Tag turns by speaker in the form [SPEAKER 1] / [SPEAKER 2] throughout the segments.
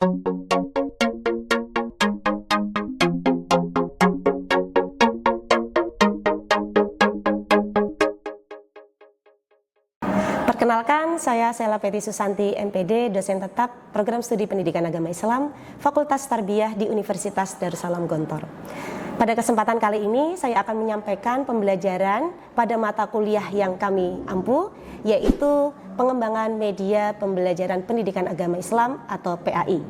[SPEAKER 1] Perkenalkan, saya Sela Peti Susanti, MPD, dosen tetap Program Studi Pendidikan Agama Islam, Fakultas Tarbiyah di Universitas Darussalam Gontor. Pada kesempatan kali ini, saya akan menyampaikan pembelajaran pada mata kuliah yang kami ampu, yaitu Pengembangan Media Pembelajaran Pendidikan Agama Islam atau PAI.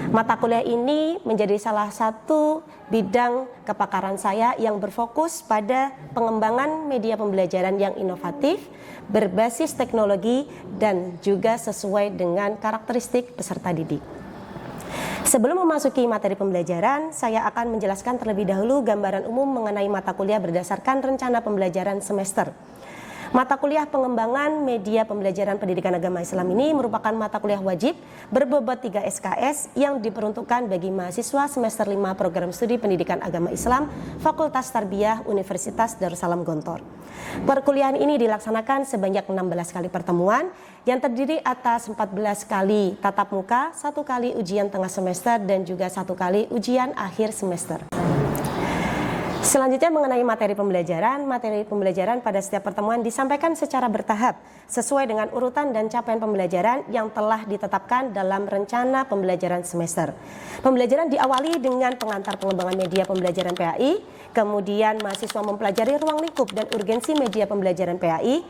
[SPEAKER 1] Mata kuliah ini menjadi salah satu bidang kepakaran saya yang berfokus pada pengembangan media pembelajaran yang inovatif, berbasis teknologi, dan juga sesuai dengan karakteristik peserta didik. Sebelum memasuki materi pembelajaran, saya akan menjelaskan terlebih dahulu gambaran umum mengenai mata kuliah berdasarkan rencana pembelajaran semester. Mata kuliah pengembangan media pembelajaran pendidikan agama Islam ini merupakan mata kuliah wajib berbobot 3 SKS yang diperuntukkan bagi mahasiswa semester 5 Program Studi Pendidikan Agama Islam Fakultas Tarbiyah Universitas Darussalam Gontor. Perkuliahan ini dilaksanakan sebanyak 16 kali pertemuan yang terdiri atas 14 kali tatap muka, 1 kali ujian tengah semester, dan juga 1 kali ujian akhir semester. Selanjutnya mengenai materi pembelajaran pada setiap pertemuan disampaikan secara bertahap sesuai dengan urutan dan capaian pembelajaran yang telah ditetapkan dalam rencana pembelajaran semester. Pembelajaran diawali dengan pengantar pengembangan media pembelajaran PAI, kemudian mahasiswa mempelajari ruang lingkup dan urgensi media pembelajaran PAI.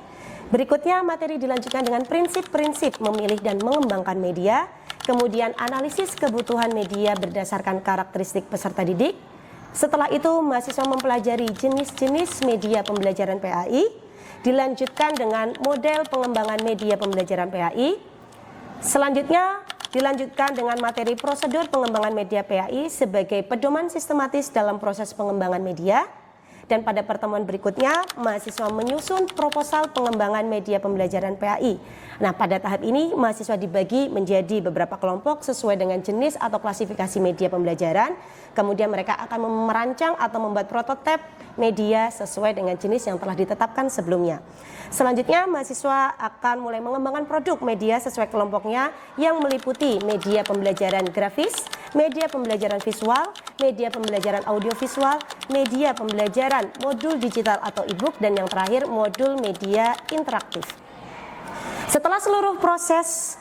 [SPEAKER 1] Berikutnya materi dilanjutkan dengan prinsip-prinsip memilih dan mengembangkan media, kemudian analisis kebutuhan media berdasarkan karakteristik peserta didik. Setelah itu, mahasiswa mempelajari jenis-jenis media pembelajaran PAI, dilanjutkan dengan model pengembangan media pembelajaran PAI. Selanjutnya, dilanjutkan dengan materi prosedur pengembangan media PAI sebagai pedoman sistematis dalam proses pengembangan media. Dan pada pertemuan berikutnya, mahasiswa menyusun proposal pengembangan media pembelajaran PAI. Nah, pada tahap ini, mahasiswa dibagi menjadi beberapa kelompok sesuai dengan jenis atau klasifikasi media pembelajaran. Kemudian mereka akan merancang atau membuat prototipe media sesuai dengan jenis yang telah ditetapkan sebelumnya. Selanjutnya, mahasiswa akan mulai mengembangkan produk media sesuai kelompoknya yang meliputi media pembelajaran grafis, media pembelajaran visual, media pembelajaran audiovisual, media pembelajaran modul digital atau e-book, dan yang terakhir modul media interaktif. Setelah seluruh proses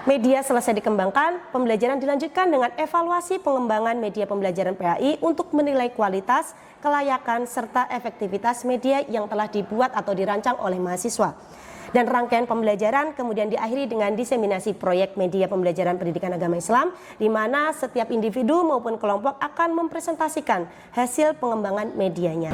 [SPEAKER 1] media selesai dikembangkan, pembelajaran dilanjutkan dengan evaluasi pengembangan media pembelajaran PAI untuk menilai kualitas, kelayakan, serta efektivitas media yang telah dibuat atau dirancang oleh mahasiswa. Dan rangkaian pembelajaran kemudian diakhiri dengan diseminasi proyek media pembelajaran pendidikan agama Islam, di mana setiap individu maupun kelompok akan mempresentasikan hasil pengembangan medianya.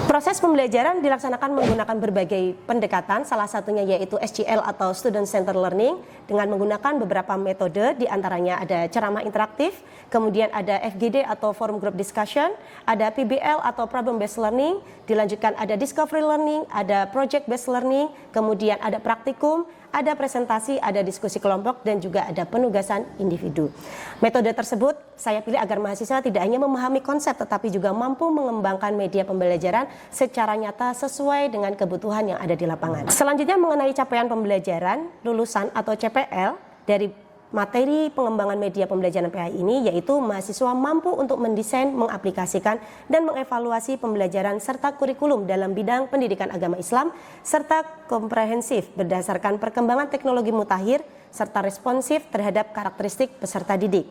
[SPEAKER 1] Proses pembelajaran dilaksanakan menggunakan berbagai pendekatan, salah satunya yaitu SCL atau Student Centered Learning, dengan menggunakan beberapa metode, diantaranya ada ceramah interaktif, kemudian ada FGD atau Forum Group Discussion, ada PBL atau Problem Based Learning, dilanjutkan ada Discovery Learning, ada Project Based Learning, kemudian ada praktikum, ada presentasi, ada diskusi kelompok, dan juga ada penugasan individu. Metode tersebut saya pilih agar mahasiswa tidak hanya memahami konsep tetapi juga mampu mengembangkan media pembelajaran secara nyata sesuai dengan kebutuhan yang ada di lapangan. Selanjutnya mengenai capaian pembelajaran lulusan atau CPL dari materi pengembangan media pembelajaran PAI ini, yaitu mahasiswa mampu untuk mendesain, mengaplikasikan, dan mengevaluasi pembelajaran serta kurikulum dalam bidang pendidikan agama Islam serta komprehensif berdasarkan perkembangan teknologi mutakhir serta responsif terhadap karakteristik peserta didik.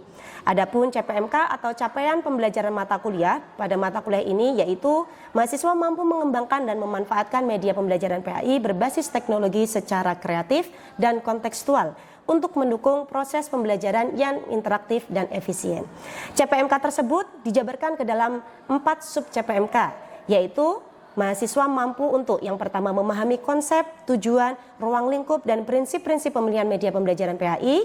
[SPEAKER 1] Adapun CPMK atau capaian pembelajaran mata kuliah pada mata kuliah ini, yaitu mahasiswa mampu mengembangkan dan memanfaatkan media pembelajaran PAI berbasis teknologi secara kreatif dan kontekstual untuk mendukung proses pembelajaran yang interaktif dan efisien. CPMK tersebut dijabarkan ke dalam 4 sub CPMK, yaitu mahasiswa mampu untuk yang pertama memahami konsep, tujuan, ruang lingkup, dan prinsip-prinsip pemilihan media pembelajaran PAI.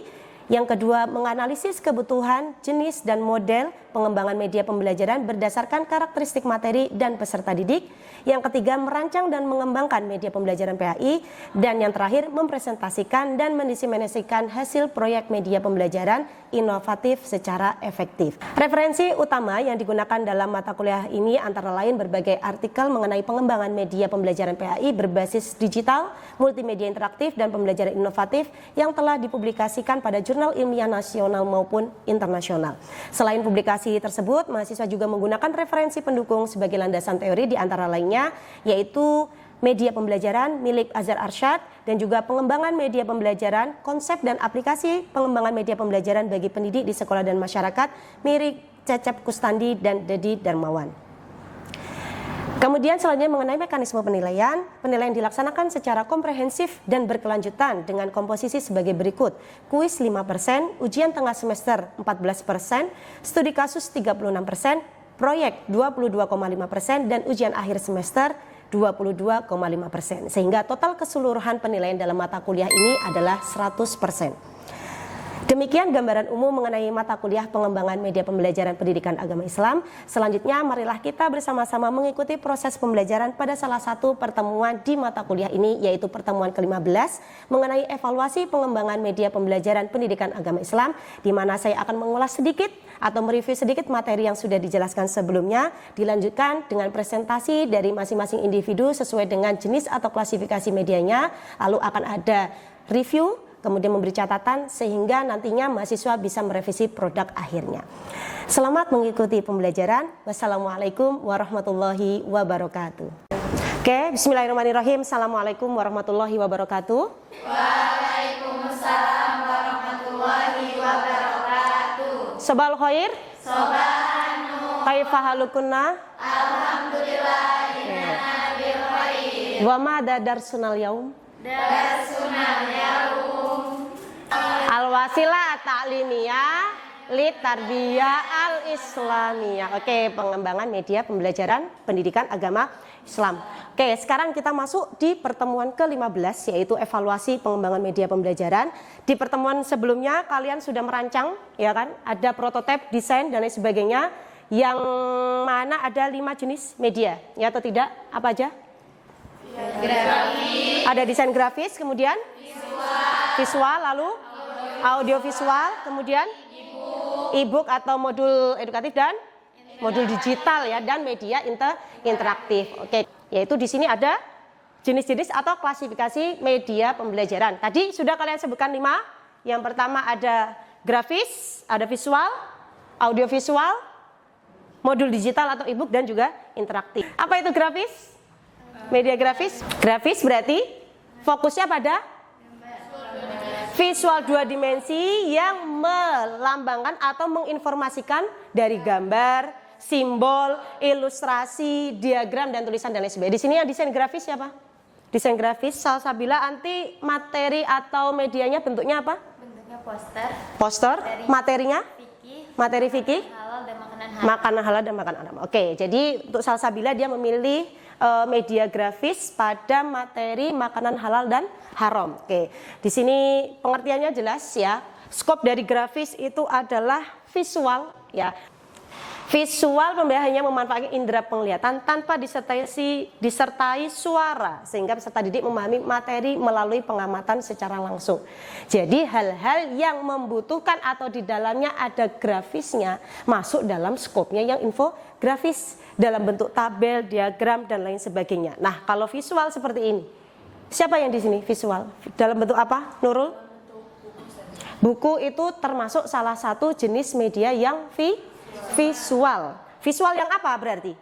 [SPEAKER 1] Yang kedua, menganalisis kebutuhan, jenis, dan model pengembangan media pembelajaran berdasarkan karakteristik materi dan peserta didik. Yang ketiga, merancang dan mengembangkan media pembelajaran PAI. Dan yang terakhir, mempresentasikan dan mendiseminasikan hasil proyek media pembelajaran inovatif secara efektif. Referensi utama yang digunakan dalam mata kuliah ini antara lain berbagai artikel mengenai pengembangan media pembelajaran PAI berbasis digital, multimedia interaktif, dan pembelajaran inovatif yang telah dipublikasikan pada jurnal ilmiah nasional maupun internasional. Selain publikasi tersebut, mahasiswa juga menggunakan referensi pendukung sebagai landasan teori di antara lainnya, yaitu media pembelajaran milik Azhar Arsyad dan juga pengembangan media pembelajaran, konsep dan aplikasi pengembangan media pembelajaran bagi pendidik di sekolah dan masyarakat milik Cecep Kustandi dan Dedi Darmawan. Kemudian selanjutnya mengenai mekanisme penilaian. Penilaian dilaksanakan secara komprehensif dan berkelanjutan dengan komposisi sebagai berikut. Kuis 5%, ujian tengah semester 14%, studi kasus 36%, proyek 22,5% dan ujian akhir semester 22,5%. Sehingga total keseluruhan penilaian dalam mata kuliah ini adalah 100%. Demikian gambaran umum mengenai mata kuliah pengembangan media pembelajaran pendidikan agama Islam. Selanjutnya marilah kita bersama-sama mengikuti proses pembelajaran pada salah satu pertemuan di mata kuliah ini, yaitu pertemuan ke-15 mengenai evaluasi pengembangan media pembelajaran pendidikan agama Islam, di mana saya akan mengulas sedikit atau mereview sedikit materi yang sudah dijelaskan sebelumnya, dilanjutkan dengan presentasi dari masing-masing individu sesuai dengan jenis atau klasifikasi medianya, lalu akan ada review, kemudian memberi catatan sehingga nantinya mahasiswa bisa merevisi produk akhirnya. Selamat mengikuti pembelajaran. Wassalamualaikum warahmatullahi wabarakatuh. Oke, bismillahirrahmanirrahim. Assalamualaikum warahmatullahi wabarakatuh.
[SPEAKER 2] Waalaikumsalam warahmatullahi wabarakatuh.
[SPEAKER 1] Sobal khair.
[SPEAKER 2] Sobahan nur.
[SPEAKER 1] Kaifa halukunna?
[SPEAKER 2] Alhamdulillah inna bil khair.
[SPEAKER 1] Wa ma darsunal yaum?
[SPEAKER 2] Darsunal yaum.
[SPEAKER 1] Al-wasilah ta'limiyah li tarbiyah al-islamiyah. Oke, pengembangan media pembelajaran pendidikan agama Islam. Oke, sekarang kita masuk di pertemuan ke-15, yaitu evaluasi pengembangan media pembelajaran. Di pertemuan sebelumnya kalian sudah merancang, ya kan? Ada prototipe, desain dan lain sebagainya, yang mana ada 5 jenis media, ya atau tidak? Apa aja?
[SPEAKER 2] Grafis.
[SPEAKER 1] Ada desain grafis, kemudian visual, lalu audiovisual, kemudian e-book atau modul edukatif dan modul digital, ya, dan media interaktif. Oke, yaitu di sini ada jenis-jenis atau klasifikasi media pembelajaran. Tadi sudah kalian sebutkan 5. Yang pertama ada grafis, ada visual, audiovisual, modul digital atau e-book dan juga interaktif. Apa itu grafis? Media grafis. Grafis berarti fokusnya pada visual 2 dimensi yang melambangkan atau menginformasikan dari gambar, simbol, ilustrasi, diagram dan tulisan dan lain sebagainya. Di sini yang desain grafis siapa? Desain grafis Salsabila. Anti materi atau medianya bentuknya apa?
[SPEAKER 2] Bentuknya poster.
[SPEAKER 1] Poster. Materinya?
[SPEAKER 2] Fikih.
[SPEAKER 1] Materi fikih.
[SPEAKER 2] Halal dan makanan haram.
[SPEAKER 1] Makanan halal dan makanan haram. Oke, jadi untuk Salsabila dia memilih media grafis pada materi makanan halal dan haram. Oke, di sini pengertiannya jelas, ya. Skop dari grafis itu adalah visual, ya. Visual pembelajarannya memanfaatkan indera penglihatan tanpa disertai suara, sehingga peserta didik memahami materi melalui pengamatan secara langsung. Jadi hal-hal yang membutuhkan atau di dalamnya ada grafisnya masuk dalam skopnya yang infografis dalam bentuk tabel, diagram dan lain sebagainya. Nah, kalau visual seperti ini, siapa yang di sini visual? Dalam bentuk apa, Nurul? Buku itu termasuk salah satu jenis media yang visual. Visual yang apa berarti?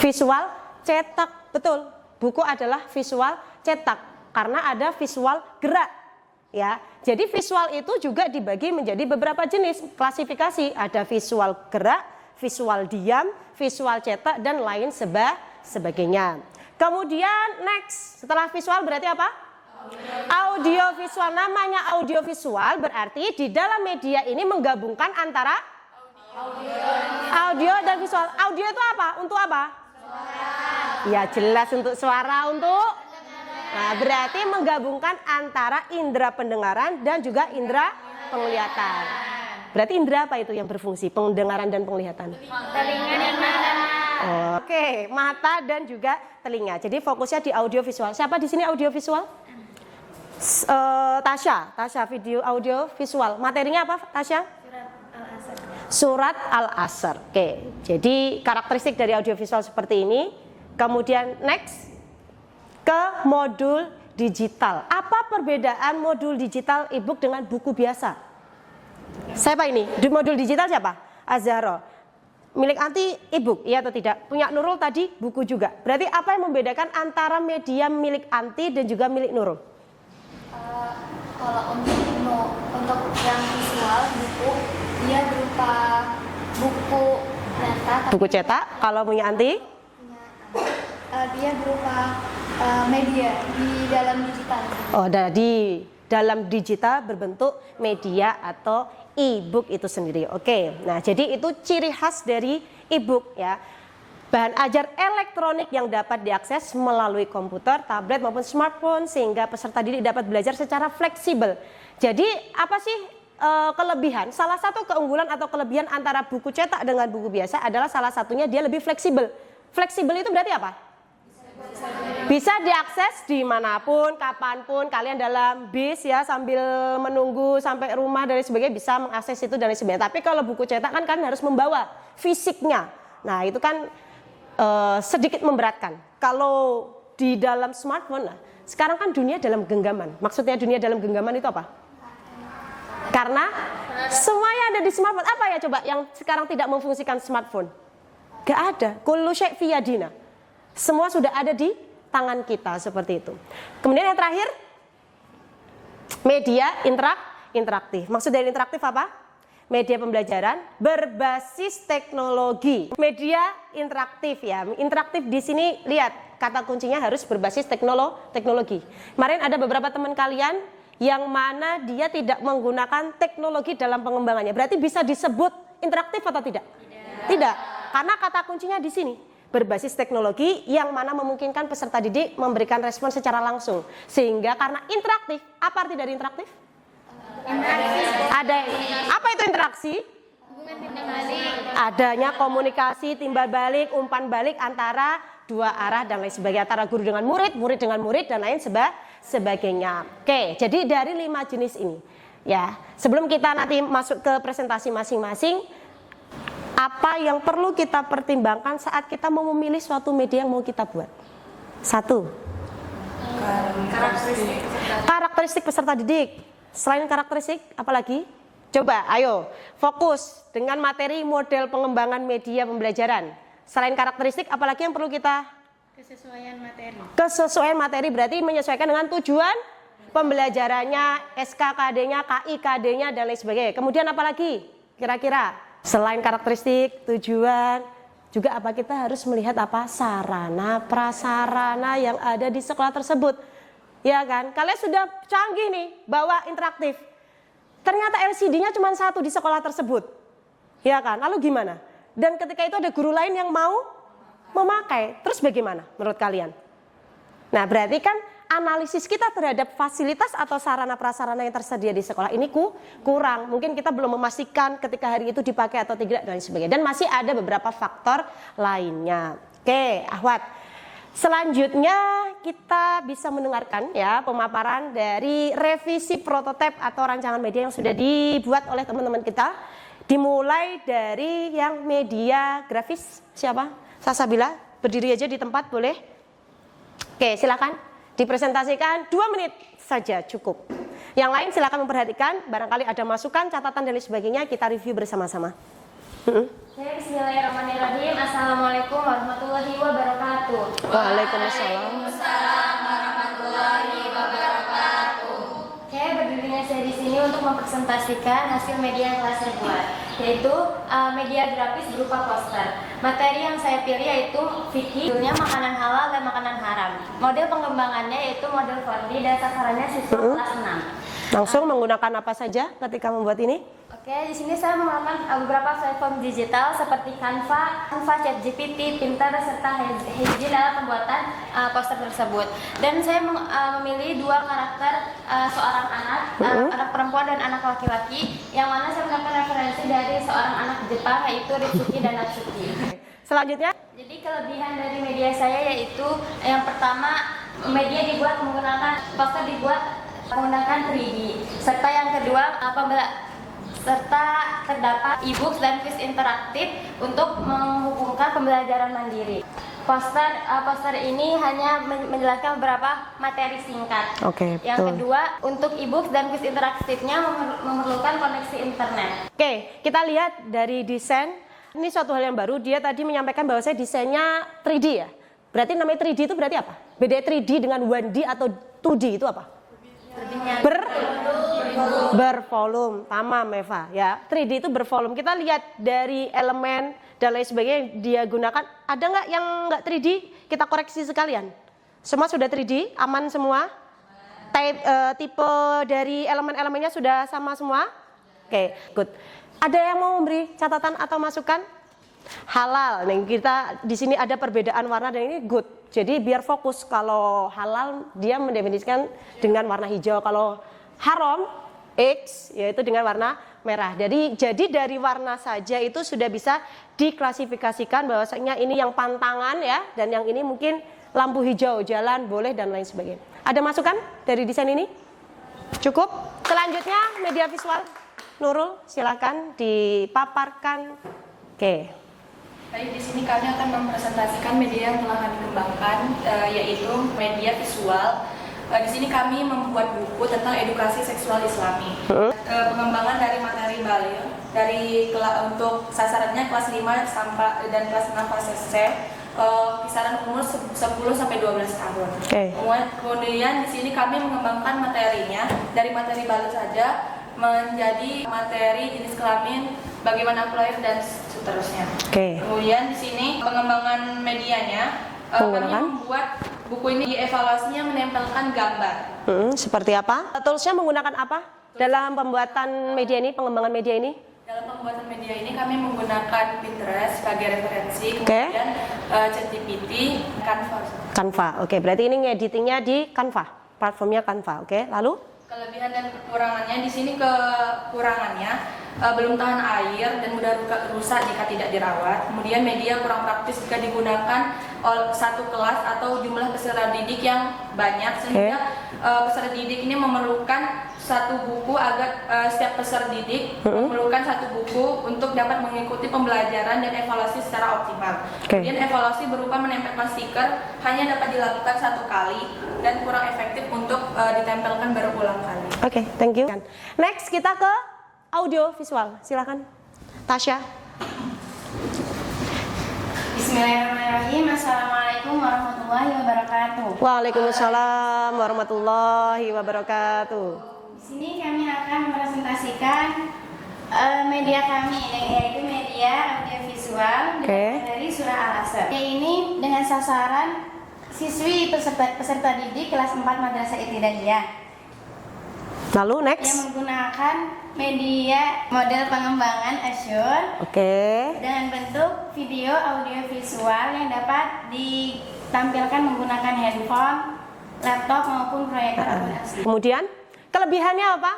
[SPEAKER 1] Visual cetak, betul. Buku adalah visual cetak karena ada visual gerak, ya. Jadi visual itu juga dibagi menjadi beberapa jenis klasifikasi. Ada visual gerak, visual diam, visual cetak dan lain sebagainya. Kemudian next, setelah visual berarti apa? Audiovisual. Namanya audiovisual berarti di dalam media ini menggabungkan antara audio dan visual. Audio itu apa? Untuk apa? Suara. Ya jelas untuk suara, untuk Nah, berarti menggabungkan antara indera pendengaran dan juga indera penglihatan. Berarti indera apa itu yang berfungsi? Pendengaran dan penglihatan.
[SPEAKER 2] Telinga dan mata.
[SPEAKER 1] Oke, mata dan juga telinga. Jadi fokusnya di audiovisual. Siapa di sini audiovisual? Tasya, video audio visual. Materinya apa, Tasya? Surat Al-Asr. Oke, jadi karakteristik dari audiovisual seperti ini. Kemudian next ke modul digital. Apa perbedaan modul digital e-book dengan buku biasa? Siapa ini? Di modul digital siapa? Azharo. Milik Anti e-book, iya atau tidak? Punya Nurul tadi buku juga. Berarti apa yang membedakan antara media milik Anti dan juga milik Nurul?
[SPEAKER 2] Kalau untuk yang visual buku, dia berupa buku cetak.
[SPEAKER 1] Buku cetak. Kalau punya Anti?
[SPEAKER 2] Dia berupa media di dalam digital.
[SPEAKER 1] Oh, di dalam digital berbentuk media atau e-book itu sendiri. Oke. Nah, jadi itu ciri khas dari e-book ya. Bahan ajar elektronik yang dapat diakses melalui komputer, tablet maupun smartphone sehingga peserta didik dapat belajar secara fleksibel. Jadi apa sih kelebihan? Salah satu keunggulan atau kelebihan antara buku cetak dengan buku biasa adalah salah satunya dia lebih fleksibel. Fleksibel itu berarti apa? Bisa diakses dimanapun, kapanpun, kalian dalam bis ya sambil menunggu sampai rumah dan sebagainya bisa mengakses itu dan sebagainya. Tapi kalau buku cetak kan harus membawa fisiknya. Nah itu kan sedikit memberatkan. Kalau di dalam smartphone, nah, sekarang kan dunia dalam genggaman. Maksudnya dunia dalam genggaman itu apa? Karena semuanya ada di smartphone. Apa ya coba yang sekarang tidak memfungsikan smartphone? Gak ada. Kullu syai' fi yadina. Semua sudah ada di tangan kita seperti itu. Kemudian yang terakhir, media interaktif. Maksud dari interaktif apa? Media pembelajaran berbasis teknologi. Media interaktif ya. Interaktif di sini lihat kata kuncinya harus berbasis teknologi. Kemarin ada beberapa teman kalian yang mana dia tidak menggunakan teknologi dalam pengembangannya. Berarti bisa disebut interaktif atau tidak? Tidak. Karena kata kuncinya di sini berbasis teknologi yang mana memungkinkan peserta didik memberikan respon secara langsung. Sehingga karena interaktif, apa arti dari interaktif? Ada apa itu interaksi? Adanya komunikasi, timbal balik, umpan balik antara dua arah dan lain sebagainya, antara guru dengan murid, murid dengan murid dan lain sebagainya. Oke, jadi dari 5 jenis ini ya, sebelum kita nanti masuk ke presentasi masing-masing, apa yang perlu kita pertimbangkan saat kita mau memilih suatu media yang mau kita buat? 1. Karakteristik peserta didik. Selain karakteristik, apalagi? Coba, ayo, fokus dengan materi model pengembangan media pembelajaran. Selain karakteristik, apalagi yang perlu kita?
[SPEAKER 2] Kesesuaian materi.
[SPEAKER 1] Kesesuaian materi berarti menyesuaikan dengan tujuan pembelajarannya, SKKD-nya, KIKD-nya, dan lain sebagainya. Kemudian apalagi? Kira-kira? Selain karakteristik, tujuan, juga apa kita harus melihat apa? Sarana, prasarana yang ada di sekolah tersebut. Ya kan, kalian sudah canggih nih bawa interaktif. Ternyata LCD-nya cuma 1 di sekolah tersebut. Ya kan, lalu gimana? Dan ketika itu ada guru lain yang mau memakai, terus bagaimana menurut kalian? Nah berarti kan analisis kita terhadap fasilitas atau sarana prasarana yang tersedia di sekolah ini kurang. Mungkin kita belum memastikan ketika hari itu dipakai atau tidak dan sebagainya. Dan masih ada beberapa faktor lainnya. Oke, Ahwat. Selanjutnya kita bisa mendengarkan ya pemaparan dari revisi prototipe atau rancangan media yang sudah dibuat oleh teman-teman kita. Dimulai dari yang media grafis, siapa? Sasabila, berdiri aja di tempat boleh? Oke, silakan dipresentasikan 2 menit saja cukup. Yang lain silakan memperhatikan, barangkali ada masukan, catatan dan lain sebagainya, kita review bersama-sama.
[SPEAKER 2] Bismillahirrahmanirrahim. Assalamualaikum warahmatullahi wabarakatuh.
[SPEAKER 1] Waalaikumsalam.
[SPEAKER 2] Warahmatullahi wabarakatuh. Saya di sini untuk mempresentasikan hasil media yang telah saya buat, yaitu media grafis berupa poster. Materi yang saya pilih yaitu fikih, judulnya makanan halal dan makanan haram. Model pengembangannya yaitu model 4D dan sasarannya siswa kelas 6.
[SPEAKER 1] Langsung menggunakan apa saja ketika membuat ini?
[SPEAKER 2] Oke, di sini saya menggunakan beberapa platform digital seperti Canva, ChatGPT, Pinterest, serta Heiji dalam pembuatan poster tersebut. Dan saya memilih dua karakter, seorang anak, anak perempuan dan anak laki-laki, yang mana saya mendapatkan referensi dari seorang anak Jepang, yaitu Ritsuki dan Natsuki.
[SPEAKER 1] Selanjutnya?
[SPEAKER 2] Jadi kelebihan dari media saya yaitu yang pertama, media dibuat menggunakan poster dibuat menggunakan 3D, serta yang kedua serta terdapat e-books dan quiz interaktif untuk menghubungkan pembelajaran mandiri. Poster ini hanya menjelaskan beberapa materi singkat.
[SPEAKER 1] Oke,
[SPEAKER 2] yang
[SPEAKER 1] betul.
[SPEAKER 2] kedua, untuk e-books dan quiz interaktifnya memerlukan koneksi internet.
[SPEAKER 1] Oke, kita lihat dari desain. Ini suatu hal yang baru. Dia tadi menyampaikan bahwa saya desainnya 3D ya. Berarti namanya 3D itu berarti apa? Beda 3D dengan 1D atau 2D itu apa? Bervolume, tamam Eva ya. 3D itu bervolume. Kita lihat dari elemen dan lain sebagainya yang dia gunakan. Ada nggak yang nggak 3D? Kita koreksi sekalian. Semua sudah 3D, aman semua. Tipe dari elemen-elemennya sudah sama semua. Oke, good. Ada yang mau memberi catatan atau masukan? Halal. Nih kita di sini ada perbedaan warna dan ini good. Jadi biar fokus, kalau halal dia mendefinisikan dengan warna hijau, kalau haram X yaitu dengan warna merah. Jadi dari warna saja itu sudah bisa diklasifikasikan bahwasanya ini yang pantangan ya, dan yang ini mungkin lampu hijau, jalan boleh dan lain sebagainya. Ada masukan dari desain ini? Cukup? Selanjutnya media visual. Nurul, silakan dipaparkan. Oke.
[SPEAKER 3] Baik, di sini kami akan mempresentasikan media yang telah kami kembangkan, yaitu media visual. Di sini kami membuat buku tentang edukasi seksual Islami. Pengembangan dari materi Balil, untuk sasarannya kelas 5 sampai dan kelas 6 kelas SC, kisaran umur 10 sampai 12 tahun.
[SPEAKER 1] Okay.
[SPEAKER 3] Kemudian di sini kami mengembangkan materinya dari materi Balil saja menjadi materi jenis kelamin, bagaimana aku lahir dan seterusnya.
[SPEAKER 1] Okay.
[SPEAKER 3] Kemudian di sini pengembangan medianya, kami membuat buku ini dievaluasinya menempelkan gambar.
[SPEAKER 1] Seperti apa? Toolsnya menggunakan apa dalam pembuatan media ini, pengembangan media ini?
[SPEAKER 3] Dalam pembuatan media ini kami menggunakan Pinterest sebagai referensi, kemudian ChatGPT,
[SPEAKER 1] Canva. Oke, berarti ini ngeditingnya di Canva, platformnya Canva. Oke, lalu?
[SPEAKER 3] Kelebihan dan kekurangannya di sini, kekurangannya belum tahan air dan mudah rusak jika tidak dirawat. Kemudian media kurang praktis jika digunakan oleh satu kelas atau jumlah peserta didik yang banyak, sehingga peserta didik ini memerlukan satu buku agar setiap peserta didik memerlukan satu buku untuk dapat mengikuti pembelajaran dan evaluasi secara optimal. Kemudian evaluasi berupa menempelkan stiker hanya dapat dilakukan satu kali dan kurang efektif untuk ditempelkan berulang kali.
[SPEAKER 1] Oke, thank you. Next kita ke audio visual. Silakan, Tasya.
[SPEAKER 2] Bismillahirrahmanirrahim. Assalamualaikum warahmatullahi wabarakatuh.
[SPEAKER 1] Waalaikumsalam warahmatullahi wabarakatuh.
[SPEAKER 2] Di sini kami akan mempresentasikan media kami, yaitu media audiovisual dari Surah Al-Asr. Ini dengan sasaran siswi peserta didik kelas 4 Madrasah Ibtidaiyah.
[SPEAKER 1] Lalu next.
[SPEAKER 2] Yang menggunakan media model pengembangan Azure. Dengan bentuk video audiovisual yang dapat ditampilkan menggunakan handphone, laptop maupun proyektor aplikasi.
[SPEAKER 1] Kemudian kelebihannya apa?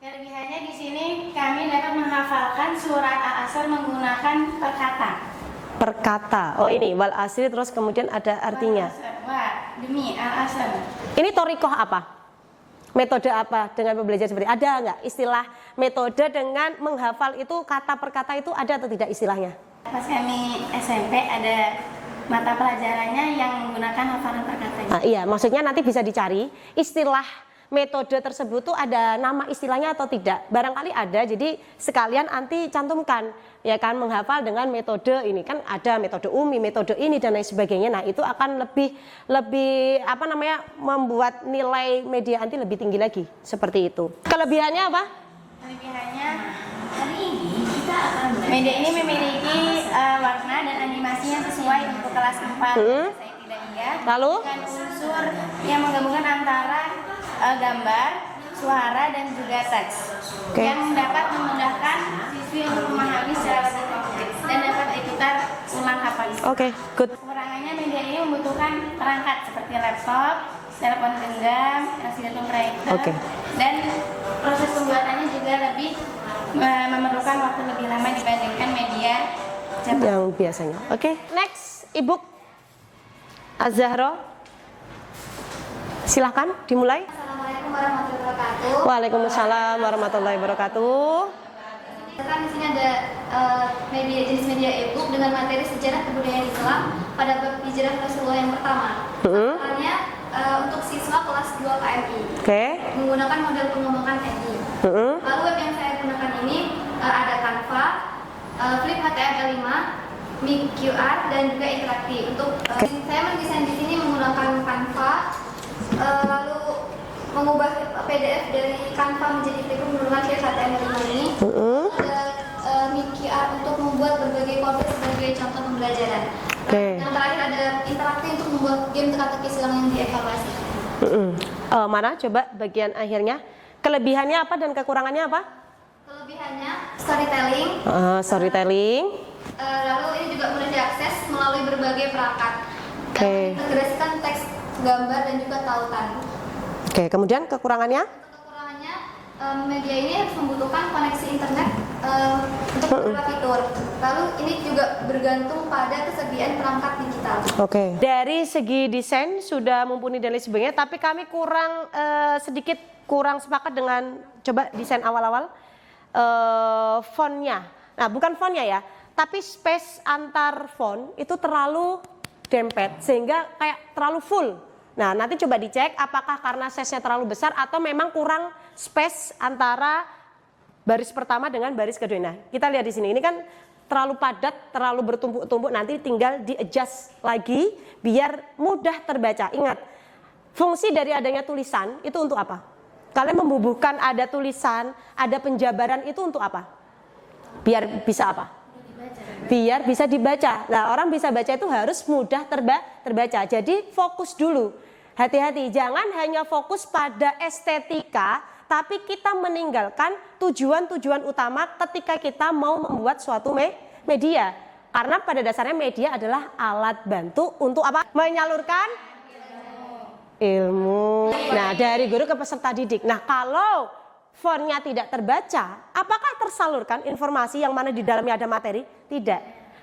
[SPEAKER 2] Kelebihannya di sini kami dapat menghafalkan surat Al-Asr menggunakan
[SPEAKER 1] perkata. Oh ini wal asri, terus kemudian ada artinya.
[SPEAKER 2] Demi Al-Asr.
[SPEAKER 1] Ini torikoh apa? Metode apa dengan pembelajaran seperti ada nggak istilah metode dengan menghafal itu kata per kata itu ada atau tidak istilahnya?
[SPEAKER 2] Pas kami SMP ada mata pelajarannya yang menggunakan hafalan per kata.
[SPEAKER 1] Nah, iya, maksudnya nanti bisa dicari istilah metode tersebut tuh ada nama istilahnya atau tidak. Barangkali ada, jadi sekalian nanti cantumkan ya kan, menghafal dengan metode ini kan ada metode Umi, metode ini dan lain sebagainya. Nah, itu akan lebih apa namanya, membuat nilai media nanti lebih tinggi lagi seperti itu. Kelebihannya apa?
[SPEAKER 2] Kelebihannya hari ini kita akan media ini memiliki warna dan animasi yang sesuai untuk kelas 4 saya tidak.
[SPEAKER 1] Lalu
[SPEAKER 2] dengan unsur yang menggabungkan antara gambar, suara dan juga teks
[SPEAKER 1] Oke.
[SPEAKER 2] yang dapat memudahkan siswi untuk memahami secara lebih konkret dan dapat ikutan ulang hafal.
[SPEAKER 1] Oke, good.
[SPEAKER 2] Kekurangannya media ini membutuhkan perangkat seperti laptop, telepon genggam, LCD writer,
[SPEAKER 1] Oke.
[SPEAKER 2] dan proses pembuatannya juga lebih memerlukan waktu lebih lama dibandingkan media cetak.
[SPEAKER 1] Yang biasanya. Oke, next, Ibu Az-Zahra. Silahkan dimulai.
[SPEAKER 2] Assalamualaikum warahmatullahi wabarakatuh.
[SPEAKER 1] Waalaikumsalam warahmatullahi wabarakatuh.
[SPEAKER 2] Sekarang di sini ada jenis media e-book dengan materi sejarah kebudayaan Islam pada bab hijrah Rasulullah yang pertama. Caranya untuk siswa kelas 2 KMI
[SPEAKER 1] Oke.
[SPEAKER 2] menggunakan model pengembangan MI. Lalu web yang saya gunakan ini ada Canva, Flip HTML5, Mic QR dan juga interaktif. Untuk saya mendesain di sini menggunakan Canva, lalu mengubah PDF dari Canva menjadi Flip menggunakan Flip HTML5 ini. Ada Mic QR untuk membuat berbagai kode sebagai contoh pembelajaran.
[SPEAKER 1] Oke.
[SPEAKER 2] Yang terakhir ada interaktif untuk membuat game teka-teki silang yang dievaluasi.
[SPEAKER 1] Mana coba bagian akhirnya? Kelebihannya apa dan kekurangannya apa?
[SPEAKER 2] Kelebihannya storytelling,
[SPEAKER 1] Storytelling.
[SPEAKER 2] lalu ini juga mudah diakses melalui berbagai perangkat.
[SPEAKER 1] Oke.
[SPEAKER 2] Mengintegrasikan teks, gambar dan juga tautan.
[SPEAKER 1] Oke, kemudian kekurangannya?
[SPEAKER 2] Untuk kekurangannya, media ini harus membutuhkan koneksi internet untuk beberapa fitur. Lalu ini juga bergantung pada kesediaan perangkat digital.
[SPEAKER 1] Oke. Dari segi desain sudah mumpuni dan lain sebagainya, tapi kami sedikit kurang sepakat dengan coba desain awal-awal fontnya. Nah, bukan fontnya ya, tapi space antar font itu terlalu dempet sehingga kayak terlalu full. Nah, nanti coba dicek apakah karena size-nya terlalu besar atau memang kurang space antara baris pertama dengan baris kedua. Nah, kita lihat di sini. Ini kan terlalu padat, terlalu bertumpuk-tumpuk. Nanti tinggal di-adjust lagi biar mudah terbaca. Ingat, fungsi dari adanya tulisan itu untuk apa? Kalian membubuhkan ada tulisan, ada penjabaran itu untuk apa? Biar bisa apa? Biar bisa dibaca. Nah, orang bisa baca itu harus mudah terbaca. Jadi fokus dulu. Hati-hati, jangan hanya fokus pada estetika, tapi kita meninggalkan tujuan-tujuan utama ketika kita mau membuat suatu media. Karena pada dasarnya media adalah alat bantu untuk apa? Menyalurkan ilmu. Nah, dari guru ke peserta didik. Nah, kalau fontnya tidak terbaca, apakah tersalurkan informasi yang mana di dalamnya ada materi? Tidak.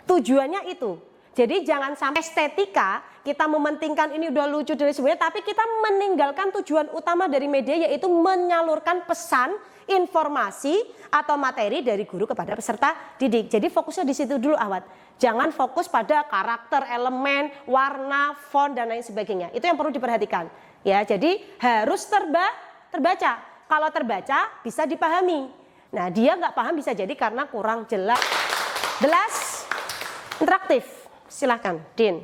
[SPEAKER 1] Tujuannya itu. Jadi jangan sampai estetika, kita mementingkan ini udah lucu dan sebagainya, tapi kita meninggalkan tujuan utama dari media, yaitu menyalurkan pesan, informasi atau materi dari guru kepada peserta didik. Jadi fokusnya di situ dulu, Ahwat. Jangan fokus pada karakter, elemen, warna, font dan lain sebagainya. Itu yang perlu diperhatikan. Ya, jadi harus terbaca. Kalau terbaca bisa dipahami. Nah, dia nggak paham bisa jadi karena kurang jelas. Interaktif. Silahkan, Din.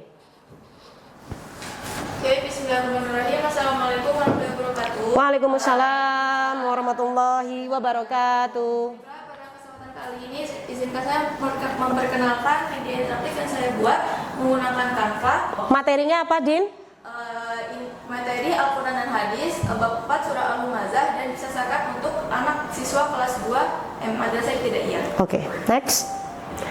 [SPEAKER 3] Oke, bismillahirrahmanirrahim. Assalamualaikum warahmatullahi wabarakatuh.
[SPEAKER 1] Waalaikumsalam warahmatullahi wabarakatuh.
[SPEAKER 3] Pada kesempatan kali ini izinkan saya memperkenalkan media interaktif yang saya buat menggunakan Canva.
[SPEAKER 1] Materinya apa, Din?
[SPEAKER 3] Materi Al-Quran dan Hadis bab 4 surah Al-Humazah dan disasarkan untuk anak siswa kelas 2 Madrasah Ibtidaiyah.
[SPEAKER 1] Oke, next.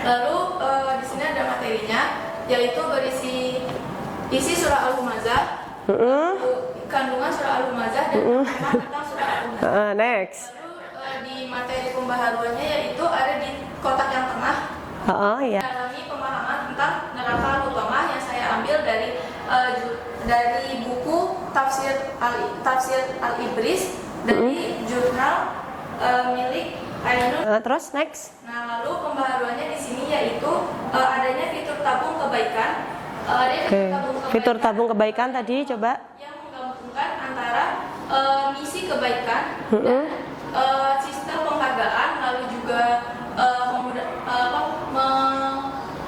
[SPEAKER 3] Lalu di sini ada materinya, yaitu berisi isi surah Al-Humazah, kandungan surah Al-Humazah dan tentang surah Al-Humazah.
[SPEAKER 1] Next.
[SPEAKER 3] Lalu di materi pembaharuannya yaitu ada di kotak yang tengah.
[SPEAKER 1] Iya.
[SPEAKER 3] Dalami pemahaman tentang neraka Al-Hutamah yang saya ambil dari buku Tafsir Al-Ibris dari jurnal milik Ainun.
[SPEAKER 1] Terus next.
[SPEAKER 3] Nah, lalu pembaharuannya di sini yaitu adanya fitur tabung kebaikan.
[SPEAKER 1] Fitur tabung kebaikan tadi coba.
[SPEAKER 3] Yang menggabungkan antara misi kebaikan dan sistem penghargaan, lalu juga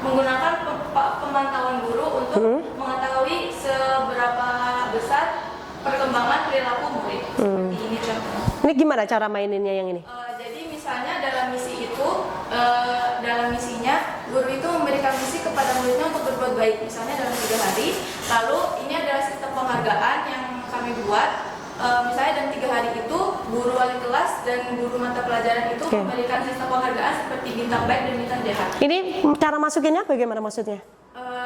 [SPEAKER 3] menggunakan pemantauan guru untuk mengetahui seberapa besar perkembangan perilaku murid. Seperti ini contohnya.
[SPEAKER 1] Ini gimana cara maininnya yang ini?
[SPEAKER 3] Jadi misalnya dalam misi itu, dalam misinya guru itu memberikan misi kepada muridnya untuk berbuat baik, misalnya dalam 3 hari. Lalu ini adalah sistem penghargaan yang kami buat. Misalnya dalam 3 hari itu guru wali kelas dan guru mata pelajaran itu memberikan sistem penghargaan seperti bintang baik dan bintang jahat.
[SPEAKER 1] Ini cara masukinnya bagaimana maksudnya?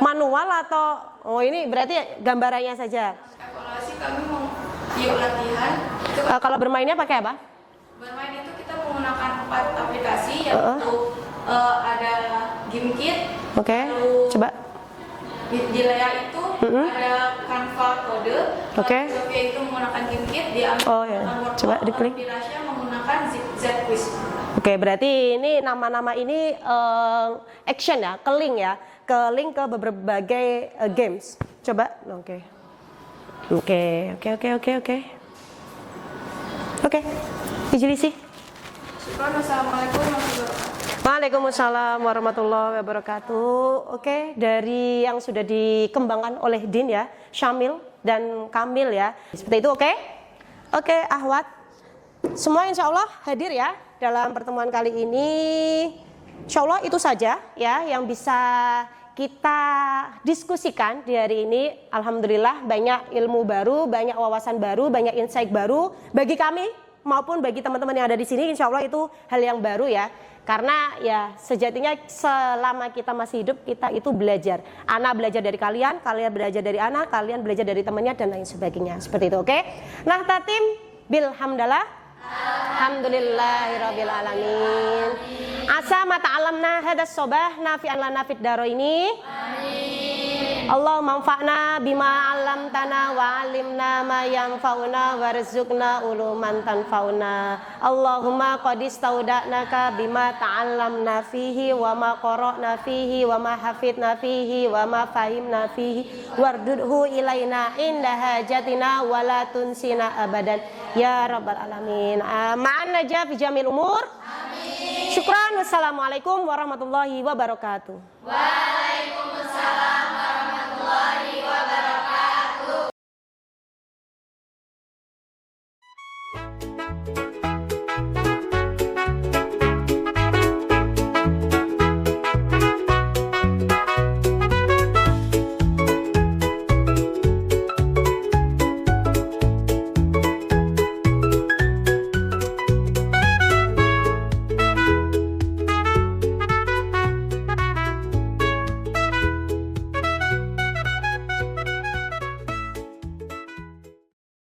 [SPEAKER 1] Manual atau ini berarti gambarannya saja?
[SPEAKER 3] Evaluasi kami mau yuk latihan. Itu
[SPEAKER 1] Kalau bermainnya pakai apa?
[SPEAKER 3] bermain itu kita menggunakan 4 aplikasi yaitu ada game kit.
[SPEAKER 1] Oke.
[SPEAKER 3] Lalu
[SPEAKER 1] Coba.
[SPEAKER 3] di Lea itu ada Canva kode.
[SPEAKER 1] Oke.
[SPEAKER 3] Di Sophia itu menggunakan game kit. Di
[SPEAKER 1] Oh ya. Coba diklik.
[SPEAKER 3] Di Rasya menggunakan Z quiz.
[SPEAKER 1] Oke, berarti ini nama-nama ini action ya, ke link ya, ke link ke berbagai games. Coba, oke. Oke, Ijlisi.
[SPEAKER 3] Assalamualaikum warahmatullahi wabarakatuh.
[SPEAKER 1] Waalaikumsalam warahmatullahi wabarakatuh. Oke, dari yang sudah dikembangkan oleh Din ya, Syamil dan Kamil ya. Seperti itu, oke? Oke, Ahwat. Semua insya Allah hadir ya dalam pertemuan kali ini. Insya Allah itu saja ya yang bisa kita diskusikan di hari ini. Alhamdulillah banyak ilmu baru, banyak wawasan baru, banyak insight baru bagi kami maupun bagi teman-teman yang ada di sini. Insya Allah itu hal yang baru ya. Karena ya sejatinya selama kita masih hidup kita itu belajar. Anak belajar dari kalian, kalian belajar dari anak, kalian belajar dari temannya dan lain sebagainya. Seperti itu, oke? Nah, tatim bilhamdalah. Alhamdulillahirabbil alamin. Asa mata alamna hadas sobah nafi'an lana fid daroini. Amin. Allahumma anfa'na bima 'allamtana wa 'allimna ma yanfa'una warzuqna uluman tanfa'una. Allahumma qad istauda'naka bima ta'allamna fihi wa ma qara'na fihi wa ma hafidna fihi wa ma fahimna fihi wardudhu ilaina inda hajatina wa la tunsina abadan ya rabbal alamin. Ma'an najah fi jamil umur. Amin. Syukran. Wassalamualaikum warahmatullahi wabarakatuh.
[SPEAKER 2] Waalaikumsalam warahmatullahi wabarakatuh.